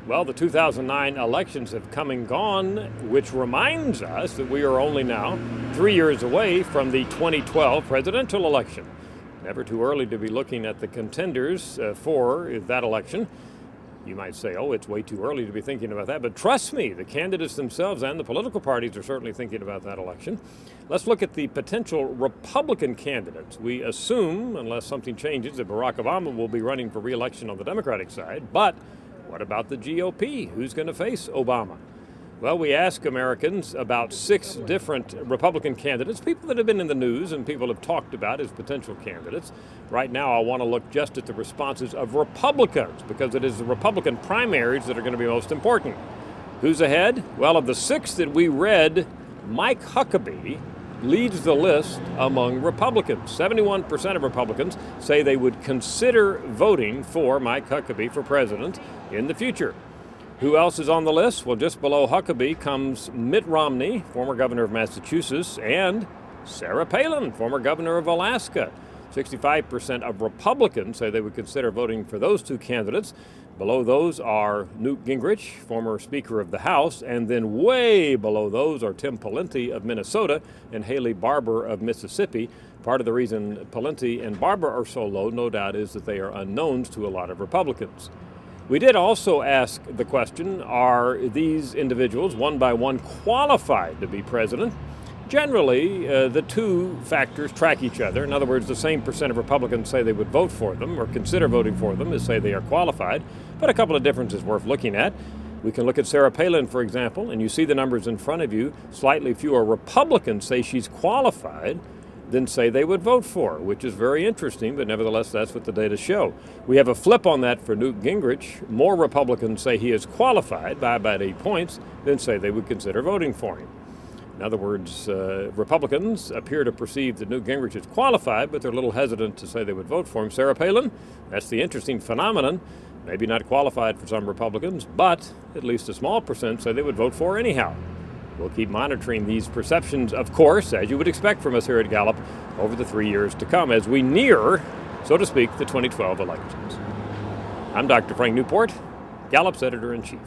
Well, the 2009 elections have come and gone, which reminds us that we are only now 3 years away from the 2012 presidential election. Never too early to be looking at the contenders for that election. You might say, oh, it's way too early to be thinking about that. But trust me, the candidates themselves and the political parties are certainly thinking about that election. Let's look at the potential Republican candidates. We assume, unless something changes, that Barack Obama will be running for re-election on the Democratic side. But what about the GOP? Who's going to face Obama? Well, we ask Americans about 6 different Republican candidates, people that have been in the news and people have talked about as potential candidates. Right now, I want to look just at the responses of Republicans because it is the Republican primaries that are going to be most important. Who's ahead? Well, of the 6 that we read, Mike Huckabee leads the list among Republicans. 71% of Republicans say they would consider voting for Mike Huckabee for president in the future. Who else is on the list? Well, just below Huckabee comes Mitt Romney, former governor of Massachusetts, and Sarah Palin, former governor of Alaska. 65% of Republicans say they would consider voting for those 2 candidates. Below those are Newt Gingrich, former Speaker of the House, and then way below those are Tim Pawlenty of Minnesota and Haley Barbour of Mississippi. Part of the reason Pawlenty and Barbour are so low, no doubt, is that they are unknowns to a lot of Republicans. We did also ask the question, are these individuals, one by one, qualified to be president? Generally, the 2 factors track each other. In other words, the same percent of Republicans say they would vote for them or consider voting for them as say they are qualified, but a couple of differences worth looking at. We can look at Sarah Palin, for example, and you see the numbers in front of you. Slightly fewer Republicans say she's qualified than say they would vote for, which is very interesting, but nevertheless, that's what the data show. We have a flip on that for Newt Gingrich. More Republicans say he is qualified by about 8 points than say they would consider voting for him. In other words, Republicans appear to perceive that Newt Gingrich is qualified, but they're a little hesitant to say they would vote for him. Sarah Palin, that's the interesting phenomenon. Maybe not qualified for some Republicans, but at least a small percent say they would vote for her anyhow. We'll keep monitoring these perceptions, of course, as you would expect from us here at Gallup, over the 3 years to come as we near, so to speak, the 2012 elections. I'm Dr. Frank Newport, Gallup's editor-in-chief.